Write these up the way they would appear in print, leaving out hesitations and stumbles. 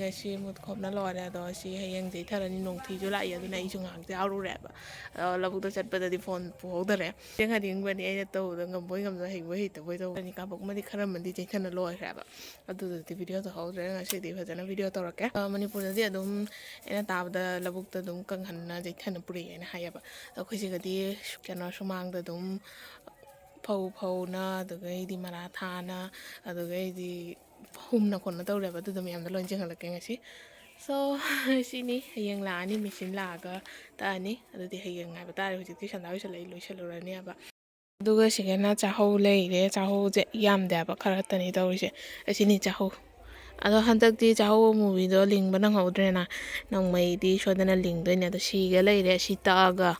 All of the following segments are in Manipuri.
ꯉꯁꯤ ꯃꯨꯠ ꯈꯣꯞꯅ ꯂꯣꯏꯔꯦ ꯑꯗꯣ ꯁꯤ ꯍꯌꯦꯡ ꯆꯩꯊꯔꯅꯤ ꯅꯣꯡꯊꯤꯁꯨ ꯂꯥꯛꯏ ꯑꯗꯨꯅ ꯑꯩꯁꯨ ꯉꯥꯏꯍꯥꯛꯇꯤ ꯌꯥꯎꯔꯨꯔꯦꯕ ꯑꯗꯣ ꯂꯧꯕꯨꯛꯇ ꯆꯠꯄꯗꯗꯤ ꯐꯣꯟ ꯄꯨꯍꯧꯗꯔꯦ ꯍꯌꯦꯡꯕꯅꯤ ꯑꯩꯅ ꯇꯧꯕꯗ ꯉꯝꯕꯣꯏ ꯉꯝꯗꯕ ꯍꯩꯕꯣꯏ ꯍꯩꯇꯕꯣꯏ ꯇꯧꯕꯅꯤ ꯀꯥꯄꯛꯃꯗꯤ ꯈꯔꯃꯗꯤ ꯆꯩꯊꯅ ꯂꯣꯏꯈ꯭ꯔꯦꯕ ꯑꯗꯨꯗꯗꯤ ꯚꯤꯗꯤꯑꯣ ꯇꯧꯍꯧꯗ꯭ꯔꯦ ꯉꯁꯤꯗꯤ ꯐꯖꯅ ꯚꯤꯗꯤꯑꯣ ꯇꯧꯔꯛꯀꯦ ꯃꯅꯤꯄꯨꯔꯗꯗꯤ ꯑꯗꯨꯝ ꯑꯩꯅ ꯇꯥꯕꯗ ꯂꯧꯕꯨꯛꯇ ꯑꯗꯨꯝ ꯀꯪꯍꯟꯅ ꯆꯩꯊꯅ ꯄꯨꯔꯛꯑꯦꯅ ꯍꯥꯏꯌꯦꯕ ꯑꯩꯈꯣꯏ ꯁꯤꯒꯗꯤ ꯀꯩꯅꯣ ꯁꯨꯃꯥꯡꯗ ꯑꯗꯨꯝ ꯐꯧꯅ ꯑꯗꯨꯒꯩꯗꯤ ꯃꯔꯥ ꯊꯥꯅ ꯑꯗꯨꯒꯩꯗꯤ ꯍꯨꯝꯅ ꯈꯣꯠꯅ ꯇꯧꯔꯦꯕ ꯑꯗꯨꯗ ꯃꯌꯥꯝꯗ ꯂꯣꯏ ꯆꯦꯟꯍꯜꯂꯛꯀꯦ ꯉꯁꯤ ꯁꯣ ꯁꯤꯅꯤ ꯍꯌꯦꯡ ꯂꯥꯛꯑꯅꯤ ꯃꯦꯆꯤꯟ ꯂꯥꯛꯑꯒ ꯇꯛꯑꯅꯤ ꯑꯗꯨꯗꯤ ꯍꯌꯦꯡ ꯉꯥꯏꯕ ꯇꯥꯔꯦ ꯍꯧꯖꯤꯛꯇꯤ ꯁꯟꯗꯥ ꯂꯣꯏꯁꯜꯂꯨꯔꯅꯦꯕ ꯑꯗꯨꯒ ꯁꯤꯒꯅ ꯆꯥꯍꯧ ꯂꯩꯔꯦ ꯆꯥꯍꯧꯁꯦ ꯌꯥꯝꯗꯦꯕ ꯈꯔꯇꯅꯤ ꯇꯧꯔꯤꯁꯦ ꯑꯁꯤꯅꯤ ꯆꯥꯍꯧ ꯑꯗꯣ ꯍꯟꯗꯛꯇꯤ ꯆꯥꯍꯧ ꯑꯃꯨꯕꯤꯗꯣ ꯂꯤꯡꯕ ꯅꯪꯍꯧꯗ꯭ꯔꯦꯅ ꯅꯣꯡꯃꯩꯗꯤ ꯁꯣꯏꯗꯅ ꯂꯤꯡꯗꯣꯏꯅꯦ ꯑꯗꯣ ꯁꯤꯒ ꯂꯩꯔꯦ ꯁꯤ ꯇꯛꯑꯒ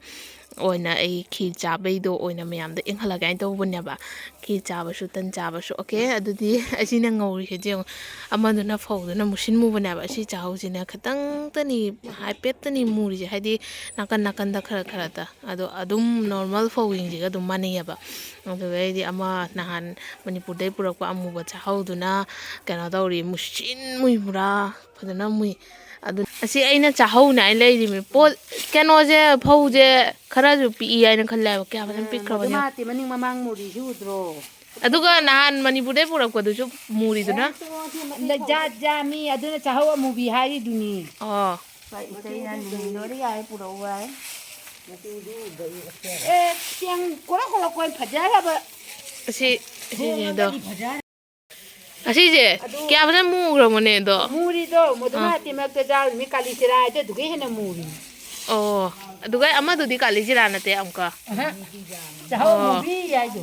ꯑꯣꯏꯅ ꯑꯩ ꯈꯤ ꯆꯥꯕꯩꯗꯣ ꯑꯣꯏꯅ ꯃꯌꯥꯝꯗ ꯏꯪꯍꯜꯂꯒꯦ ꯍꯥꯏꯅ ꯇꯧꯕꯅꯦꯕ ꯈꯤ ꯆꯥꯕꯁꯨ ꯇꯟ ꯆꯥꯕꯁꯨ ꯑꯣꯀꯦ ꯑꯗꯨꯗꯤ ꯑꯁꯤꯅ ꯉꯧꯔꯤꯁꯦ ꯌꯦꯡꯉꯣ ꯑꯃꯗꯨꯅ ꯐꯧꯗꯨꯅ ꯃꯨꯁꯤꯟ ꯃꯨꯕꯅꯦꯕ ꯑꯁꯤ ꯆꯥꯍꯧꯁꯤꯅ ꯈꯤꯇꯪꯇꯅꯤ ꯍꯥꯏꯐꯦꯠꯇꯅꯤ ꯃꯨꯔꯤꯁꯦ ꯍꯥꯏꯗꯤ ꯅꯥꯀꯟ ꯅꯥꯀꯟꯗ ꯈꯔꯇ ꯑꯗꯣ ꯑꯗꯨꯝ ꯅꯣꯔꯃꯦꯜ ꯐꯧꯁꯤꯡꯁꯤꯒ ꯑꯗꯨꯝ ꯃꯥꯟꯅꯩꯑꯕ ꯑꯗꯨꯒꯩꯗꯤ ꯑꯃ ꯅꯍꯥꯟ ꯃꯅꯤꯄꯨꯔꯗꯩ ꯄꯨꯔꯛꯄ ꯑꯃꯨꯕ ꯆꯥꯍꯧꯗꯨꯅ ꯀꯩꯅꯣ ꯇꯧꯔꯤ ꯃꯨꯁꯤꯟ ꯃꯨꯏ ꯄꯨꯔꯥ ꯐꯖꯅ ꯃꯨꯏ ꯑꯗꯨ ꯑꯁꯤ ꯑꯩꯅ ꯆꯥꯍꯧꯅ ꯑꯩ ꯂꯩꯔꯤꯃꯤ ꯄꯣꯠ ꯀꯩꯅꯣꯁꯦ ꯐꯧꯁꯦ ꯈꯔꯁꯨ ꯄꯤꯛꯏ ꯍꯥꯏꯅ ꯈꯜꯂꯦꯕ ꯀꯌꯥ ꯐꯖꯅ ꯄꯤꯛꯈ꯭ꯔꯕꯅꯦ ꯃꯅꯤꯡ ꯃꯃꯥꯡ ꯃꯨꯔꯤꯁꯤ ꯎꯗ꯭ꯔꯣ ꯑꯗꯨꯒ ꯅꯍꯥꯟ ꯃꯅꯤꯄꯨꯔꯗꯩ ꯄꯨꯔꯛꯄꯗꯨꯁꯨ ꯃꯨꯔꯤꯗꯨꯅ ꯖꯥꯠ ꯃꯤ ꯑꯗꯨꯅ ꯆꯥꯍꯧ ꯑꯃꯨꯕꯤ ꯍꯥꯏꯔꯤꯗꯨꯅꯤ ꯑꯣ ꯏꯇꯩꯅ ꯂꯤꯡꯗꯣꯔꯤ ꯌꯥꯏ ꯄꯨꯔꯛꯎ ꯌꯥꯏ ꯑꯦ ꯆꯦꯡ ꯀꯣꯔꯣ ꯀꯣꯏ ꯐꯖꯔꯕ ꯑꯁꯤꯁꯤꯗꯣ ꯑꯁꯤꯁꯦ ꯀꯌꯥ ꯐꯖꯅ ꯃꯨꯈ꯭ꯔꯕꯅꯦ ꯑꯗꯣ ꯃꯨꯔꯤꯗꯣ ꯃꯗꯨꯃꯥꯇꯤ ꯃꯔꯛꯇ ꯆꯥꯔꯨꯃꯤ ꯀꯥꯂꯤ ꯆꯤꯔꯥ ꯍꯥꯏꯗꯣ ꯑꯗꯨꯒ ꯍꯦꯟꯅ ꯃꯨꯔꯤ ꯑꯣ ꯑꯗꯨꯒ ꯑꯃꯗꯨꯗꯤ ꯀꯥꯂꯤ ꯖꯤꯔꯥ ꯅꯠꯇꯦ ꯑꯃꯨꯛꯀ ꯆꯥꯍꯧ ꯑꯃꯨꯕꯤ ꯍꯥꯏꯗꯣ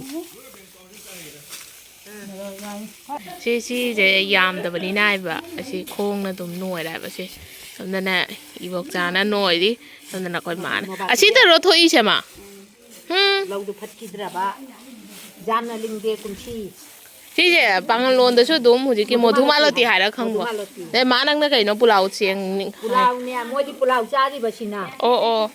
ꯁꯤꯁꯦ ꯌꯥꯝꯗꯕꯅꯤꯅ ꯍꯥꯏꯕ ꯑꯁꯤ ꯈꯣꯡꯅ ꯑꯗꯨꯝ ꯅꯣꯏꯔꯦ ꯍꯥꯏꯕ ꯁꯤ ꯁꯣꯝꯗꯅ ꯏꯕꯣꯛꯆꯥꯅ ꯅꯣꯏꯔꯤ ꯁꯣꯝꯗꯅ ꯑꯩꯈꯣꯏ ꯃꯥꯅ ꯑꯁꯤꯗꯔꯣ ꯊꯣꯛꯏꯁꯦ ꯃꯥ ꯂꯧꯗꯨ ꯐꯠꯈꯤꯗ꯭ꯔꯕ ꯌꯥꯝꯅ ꯂꯤꯡꯗꯦ ꯀꯨꯝꯁꯤ ꯁꯤꯁꯦ ꯄꯥꯉꯜꯂꯣꯟꯗꯁꯨ ꯑꯗꯨꯝ ꯍꯧꯖꯤꯛꯀꯤ ꯃꯣꯙꯨꯃꯥꯂꯣꯇꯤ ꯍꯥꯏꯔ ꯈꯪꯕ ꯑꯗꯩ ꯃꯥ ꯅꯪꯅ ꯀꯩꯅꯣ ꯄꯨꯂꯥꯎ ꯆꯦꯡ ꯄꯨꯂꯥꯎꯅꯦ ꯃꯣꯏꯗꯤ ꯄꯨꯂꯥꯎ ꯆꯥꯔꯤꯕꯁꯤꯅ ꯑꯣ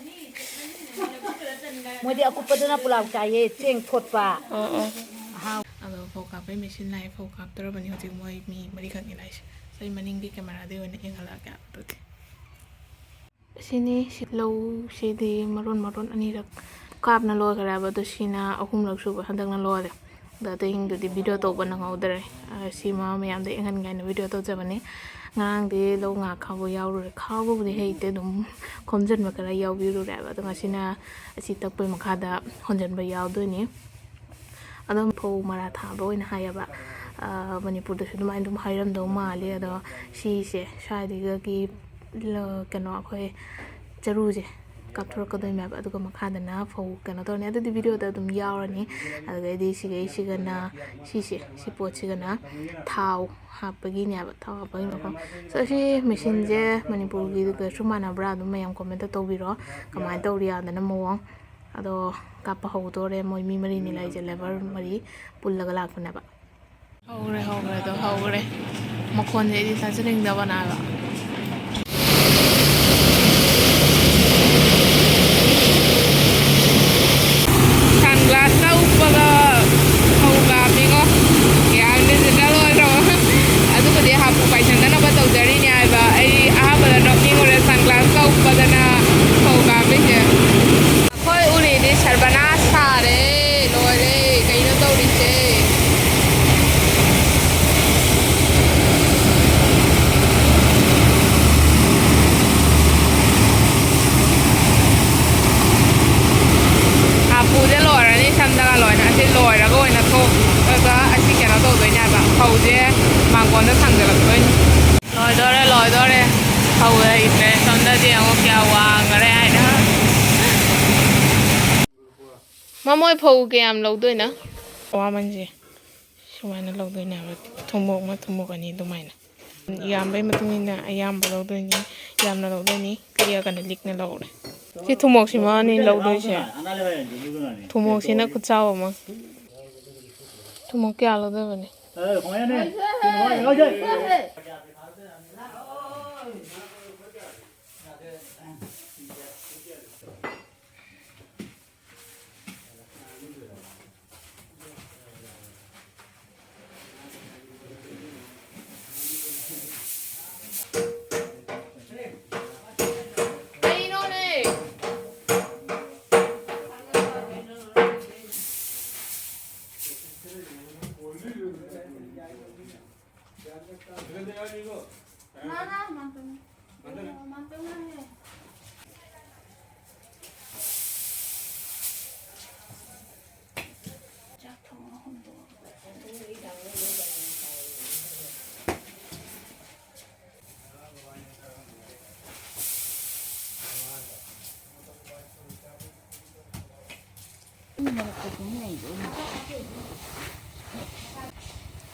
ꯃꯣꯏꯗꯤ ꯑꯀꯨꯞꯄꯗꯨꯅ ꯄꯨꯂꯥꯎ ꯆꯥꯏꯌꯦ ꯆꯦꯡ ꯊꯣꯠꯄ ꯑꯣ ꯑꯗꯣ ꯐꯧ ꯀꯥꯞꯄꯩ ꯃꯦꯆꯤꯟ ꯂꯥꯛꯑꯦ ꯐꯧ ꯀꯥꯞꯇꯧꯔꯕꯅꯤ ꯍꯧꯖꯤꯛ ꯃꯣꯏ ꯃꯤ ꯃꯔꯤꯈꯛꯅꯤ ꯂꯥꯛꯏꯁꯦ ꯑꯩ ꯃꯅꯤꯡꯒꯤ ꯀꯦꯃꯦꯔꯥꯗꯩ ꯑꯣꯏꯅ ꯌꯦꯡꯍꯜꯂꯛꯑꯒꯦ ꯑꯗꯨꯗꯤ ꯁꯤꯅꯤ ꯂꯧ ꯁꯤꯗꯤ ꯃꯔꯣꯟ ꯑꯅꯤꯔꯛ ꯀꯥꯞꯅ ꯂꯣꯏꯈ꯭ꯔꯦꯕ ꯑꯗꯣ ꯁꯤꯅ ꯑꯍꯨꯝꯂꯛ ꯁꯨꯕ ꯍꯟꯗꯛꯅ ꯂꯣꯏꯔꯦ ꯑꯗꯣ ꯑꯇꯩꯁꯤꯡꯗꯨꯗꯤ ꯚꯤꯗꯤꯑꯣ ꯇꯧꯕ ꯅꯪꯍꯧꯗ꯭ꯔꯦ ꯁꯤꯃ ꯃꯌꯥꯝꯗ ꯌꯦꯡꯍꯟꯒꯦ ꯍꯥꯏꯅ ꯚꯤꯗꯤꯑꯣ ꯇꯧꯖꯕꯅꯤ ꯉꯔꯥꯡꯗꯤ ꯂꯧ ꯉꯥ ꯈꯥꯎꯕ ꯌꯥꯎꯔꯨꯔꯦ ꯈꯥꯎꯕꯕꯨꯗꯤ ꯍꯩꯇꯦ ꯑꯗꯨꯝ ꯈꯣꯝꯖꯤꯟꯕ ꯈꯔ ꯌꯥꯎꯕꯤꯔꯨꯔꯦꯕ ꯑꯗꯣ ꯉꯁꯤꯅ ꯑꯁꯤ ꯇꯛꯄꯩ ꯃꯈꯥꯗ ꯍꯣꯟꯖꯟꯕ ꯌꯥꯎꯗꯣꯏꯅꯤ ꯑꯗꯨꯝ ꯐꯧ ꯃꯔꯥ ꯊꯥꯕ ꯑꯣꯏꯅ ꯍꯥꯏꯌꯦꯕ ꯃꯅꯤꯄꯨꯔꯗꯁꯨ ꯑꯗꯨꯃꯥꯏꯅ ꯑꯗꯨꯝ ꯍꯥꯏꯔꯝꯗꯧ ꯃꯥꯜꯂꯤ ꯑꯗꯣ ꯁꯤꯁꯦ ꯁ꯭ꯋꯥꯏꯗꯒꯤ ꯀꯩꯅꯣ ꯑꯩꯈꯣꯏ ꯆꯔꯨꯁꯦ ꯀꯥꯞꯊꯣꯔꯛꯀꯗꯣꯏꯅꯦꯕ ꯑꯗꯨꯒ ꯃꯈꯥꯗꯅ ꯐꯧ ꯀꯩꯅꯣ ꯇꯧꯔꯅꯤ ꯑꯗꯨꯗꯤ ꯚꯤꯗꯤꯑꯣꯗ ꯑꯗꯨꯝ ꯌꯥꯎꯔꯅꯤ ꯑꯗꯨꯗꯩꯗꯤ ꯁꯤꯒꯩꯁꯤꯒꯅ ꯁꯤ ꯄꯣꯠꯁꯤꯒꯅ ꯊꯥꯎ ꯍꯥꯞꯄꯒꯤꯅꯦꯕ ꯊꯥꯎ ꯍꯥꯞꯄꯒꯤ ꯃꯐꯝ ꯁꯤ ꯃꯦꯆꯤꯟꯁꯦ ꯃꯅꯤꯄꯨꯔꯒꯤꯒꯁꯨ ꯃꯥꯟꯅꯕ꯭ꯔꯥ ꯑꯗꯨꯝ ꯃꯌꯥꯝ ꯀꯣꯃꯦꯟꯇ ꯇꯧꯕꯤꯔꯣ ꯀꯃꯥꯏꯅ ꯇꯧꯔꯤ ꯌꯥꯗꯅ ꯃꯑꯣꯡ ꯑꯗꯣ ꯀꯥꯞꯄ ꯍꯧꯗꯣꯔꯦ ꯃꯣꯏ ꯃꯤ ꯃꯔꯤꯅꯤ ꯂꯩꯔꯤꯁꯦ ꯂꯦꯕꯔ ꯃꯔꯤ ꯄꯨꯜꯂꯒ ꯂꯥꯛꯄꯅꯦꯕ ꯍꯧꯈ꯭ꯔꯦ ꯃꯈꯣꯟꯁꯦ ꯑꯩꯗꯤ ꯇꯥꯖꯅꯤꯡꯗꯕꯅ ꯍꯥꯏꯕ ꯁꯟꯒ꯭ꯂꯥꯁꯅ ꯎꯞꯄꯒ ꯐꯧ ꯀꯥꯞꯄꯤꯉꯣ ꯌꯥꯝ ꯗꯤꯖꯤꯇꯦꯜ ꯑꯣꯏꯈ꯭ꯔꯕ ꯑꯗꯨꯕꯨꯗꯤ ꯍꯥꯄꯨ ꯄꯥꯏꯁꯟꯗꯅꯕ ꯇꯧꯖꯔꯤꯅꯦ ꯍꯥꯏꯕ ꯑꯩ ꯑꯍꯥꯟꯕꯗ ꯅꯣꯛꯅꯤꯡꯉꯨꯔꯦ ꯁꯟꯒ꯭ꯂꯥꯁꯀ ꯎꯞꯄꯗꯅ ꯐꯧ ꯀꯥꯞꯄꯤꯁꯦ ꯑꯩꯈꯣꯏ ꯎꯔꯤꯗꯤ ꯁꯔꯕꯅꯥꯁ ꯁꯥꯔꯦ ꯂꯣꯏꯔꯦ ꯀꯩꯅꯣ ꯇꯧꯔꯤꯁꯦ ꯍꯥꯄꯨꯁꯦ ꯂꯣꯏꯔꯅꯤ ꯁꯝꯗꯒ ꯂꯣꯏꯅ ꯑꯁꯤ ꯂꯣꯏꯔꯒ ꯑꯣꯏꯅ ꯊꯣꯛꯑꯒ ꯑꯁꯤ ꯀꯩꯅꯣ ꯇꯧꯗꯣꯏꯅꯦ ꯍꯥꯏꯕ ꯐꯧꯁꯦ ꯃꯥꯡꯒꯣꯟꯗ ꯊꯥꯡꯖꯜꯂꯛꯇꯣꯏꯅꯤ ꯂꯣꯏꯗꯣꯔꯦ ꯐꯧ ꯂꯩꯇ꯭ꯔꯦ ꯁꯣꯝꯗꯗꯤ ꯑꯃꯨꯛ ꯀꯌꯥ ꯋꯥꯡꯈꯔꯦ ꯍꯥꯏꯅ ꯃꯃꯣꯏ ꯐꯧ ꯀꯌꯥꯝ ꯂꯧꯗꯣꯏꯅꯣ ꯑꯋꯥꯃꯟꯁꯦ ꯁꯨꯃꯥꯏꯅ ꯂꯧꯗꯣꯏꯅꯦꯕ ꯊꯨꯝꯃꯣꯛ ꯑꯅꯤ ꯑꯗꯨꯃꯥꯏꯅ ꯌꯥꯝꯕꯩ ꯃꯇꯨꯡ ꯏꯟꯅ ꯑꯌꯥꯝꯕ ꯂꯧꯗꯣꯏꯅꯤ ꯌꯥꯝꯅ ꯂꯧꯗꯣꯏꯅꯤ ꯂꯤꯛꯑꯒꯅ ꯂꯤꯛꯅ ꯂꯧꯔꯦ ꯁꯤ ꯊꯨꯝꯃꯣꯛꯁꯤꯃꯅꯤ ꯂꯧꯗꯣꯏꯁꯦ ꯊꯨꯝꯃꯣꯛꯁꯤꯅ ꯈꯨꯠꯆꯥꯎ ꯑꯃ ꯊꯨꯝꯃꯣꯛ ꯀꯌꯥ ꯂꯧꯗꯣꯏꯕꯅꯤ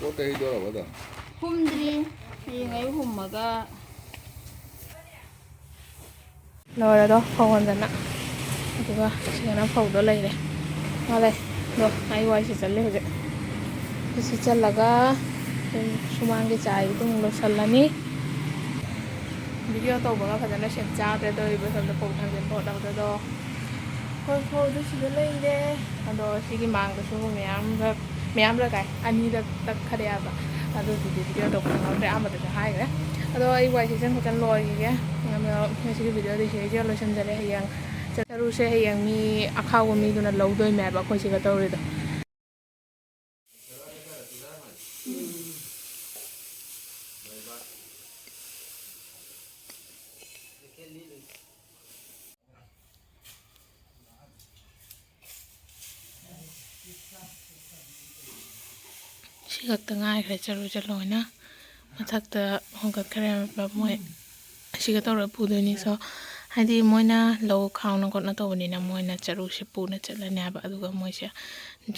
Có cây đó là bắt đầu. Humdri, yung ay humaga. ꯂꯣꯏꯔꯦꯗꯣ ꯐꯧꯍꯟꯗꯅ ꯑꯗꯨꯒ ꯁꯤꯒꯅ ꯐꯧꯗꯣ ꯂꯩꯔꯦ ꯃꯥ ꯂꯩ ꯑꯗꯣ ꯑꯩ ꯋꯥꯏ ꯁꯤꯠꯆꯜꯂꯦ ꯍꯧꯖꯤꯛ ꯁꯤꯠꯆꯜꯂꯒ ꯁꯨꯃꯥꯡꯒꯤ ꯆꯥꯏꯒꯤꯗꯣ ꯑꯃꯨꯛ ꯂꯣꯏꯁꯜꯂꯅꯤ ꯚꯤꯗꯤꯑꯣ ꯇꯧꯕꯒ ꯐꯖꯅ ꯁꯦꯝ ꯆꯥꯗ꯭ꯔꯦ ꯇꯧꯔꯤꯕ ꯁꯣꯝꯗ ꯐꯧ ꯊꯥꯡꯖꯤꯟ ꯈꯣꯠꯂꯕꯗꯣ ꯍꯣꯏ ꯐꯧꯗꯣ ꯁꯤꯗ ꯂꯩꯔꯦ ꯑꯗꯣ ꯁꯤꯒꯤ ꯃꯥꯡꯗꯁꯨ ꯃꯌꯥꯝ ꯀꯥꯏ ꯑꯅꯤꯗ ꯇꯛꯈꯔꯦꯕ ꯑꯗꯨꯗꯨꯗꯤ ꯚꯤꯗꯤꯑꯣ ꯇꯧꯕ ꯉꯝꯗ꯭ꯔꯦ ꯑꯃꯗꯁꯨ ꯍꯥꯏꯈ꯭ꯔꯦ ꯑꯗꯣ ꯑꯩ ꯋꯥꯏ ꯁꯤꯠꯆꯟ ꯈꯣꯠꯆꯟ ꯂꯣꯏꯈꯤꯒꯦ ꯉꯁꯤꯒꯤ ꯚꯤꯗꯤꯑꯣꯗꯤ ꯁꯤꯗ ꯂꯣꯏꯁꯤꯟꯖꯔꯦ ꯍꯌꯦꯡ ꯆꯔꯨꯁꯦ ꯍꯌꯦꯡ ꯃꯤ ꯑꯈꯥꯎꯕ ꯃꯤꯗꯨꯅ ꯂꯧꯗꯣꯏꯅꯦꯕ ꯑꯩꯈꯣꯏ ꯁꯤꯒ ꯇꯧꯔꯤꯗꯣ ꯁꯤ ꯈꯛꯇ ꯉꯥꯏꯈ꯭ꯔꯦ ꯆꯔꯨꯁꯦ ꯂꯣꯏꯅ ꯃꯊꯛꯇ ꯍꯣꯡꯒꯠꯈ꯭ꯔꯦ ꯃꯣꯏ ꯑꯁꯤꯒ ꯇꯧꯔꯒ ꯄꯨꯗꯣꯏꯅꯤ ꯁꯣ ꯍꯥꯏꯗꯤ ꯃꯣꯏꯅ ꯂꯧ ꯈꯥꯎꯅ ꯈꯣꯠꯅ ꯇꯧꯕꯅꯤꯅ ꯃꯣꯏꯅ ꯆꯔꯨꯁꯦ ꯄꯨꯅ ꯆꯠꯂꯅꯦꯕ ꯑꯗꯨꯒ ꯃꯣꯏꯁꯦ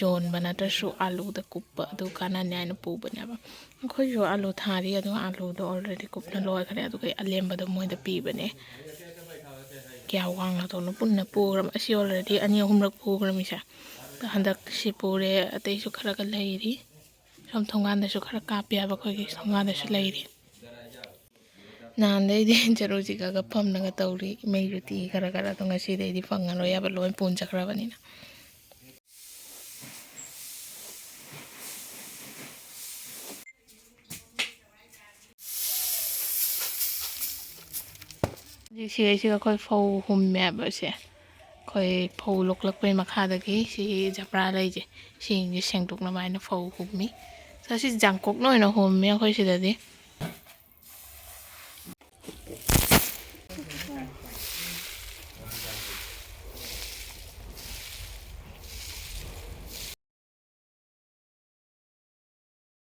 ꯌꯣꯟꯕ ꯅꯠꯇ꯭ꯔꯁꯨ ꯑꯥꯂꯨꯗ ꯀꯨꯞꯄ ꯑꯗꯨ ꯀꯥꯟꯅꯅꯤ ꯍꯥꯏꯅ ꯄꯨꯕꯅꯦꯕ ꯑꯩꯈꯣꯏꯁꯨ ꯑꯥꯂꯨ ꯊꯥꯔꯤ ꯑꯗꯨꯒ ꯑꯥꯂꯨꯗꯣ ꯑꯣꯜꯔꯦꯗꯤ ꯀꯨꯞꯅ ꯂꯣꯏꯈ꯭ꯔꯦ ꯑꯗꯨꯒ ꯑꯂꯦꯝꯕꯗꯣ ꯃꯣꯏꯗ ꯄꯤꯕꯅꯦ ꯀꯌꯥ ꯋꯥꯡꯅ ꯇꯧꯅ ꯄꯨꯟꯅ ꯄꯨꯈ꯭ꯔꯕ ꯑꯁꯤ ꯑꯣꯜꯔꯦꯗꯤ 2-3ꯔꯛ ꯄꯨꯈ꯭ꯔꯃꯤꯁꯦ ꯍꯟꯗꯛ ꯁꯤ ꯄꯨꯔꯦ ꯑꯇꯩꯁꯨ ꯈꯔꯒ ꯂꯩꯔꯤ ꯁꯣꯝ ꯊꯣꯡꯒꯥꯟꯗꯁꯨ ꯈꯔ ꯀꯥꯞꯄ ꯌꯥꯕ ꯑꯩꯈꯣꯏꯒꯤ ꯊꯣꯡꯒꯥꯟꯗꯁꯨ ꯂꯩꯔꯤ ꯅꯍꯥꯟꯗꯩꯗꯤ ꯆꯔꯨꯁꯤꯒꯒ ꯐꯝꯅꯒ ꯇꯧꯔꯤ ꯃꯩꯁꯨ ꯇꯤ ꯈꯔ ꯑꯗꯣ ꯉꯁꯤꯗꯩꯗꯤ ꯐꯪꯉꯔꯣꯏ ꯌꯥꯕ ꯂꯣꯏ ꯄꯨꯟꯖꯈ꯭ꯔꯕꯅꯤꯅ ꯍꯧꯖꯤꯛꯁꯤꯒ ꯑꯩꯈꯣꯏ ꯐꯧ ꯍꯨꯝꯃꯦꯕ ꯁꯦ ꯑꯩꯈꯣꯏ ꯐꯧ ꯂꯣꯛꯂꯛꯄꯩ ꯃꯈꯥꯗꯒꯤ ꯁꯤ ꯖꯄ꯭ꯔꯥ ꯂꯩꯁꯦ ꯁꯤꯁꯦ ꯁꯦꯡꯗꯣꯛꯅꯕ ꯍꯥꯏꯅ ꯐꯧ ꯍꯨꯝꯃꯤ ꯁꯤ ꯖꯥꯡꯀꯣꯛꯅ ꯑꯣꯏꯅ ꯍꯨꯝꯃꯤ ꯑꯩꯈꯣꯏ ꯁꯤꯗꯗꯤ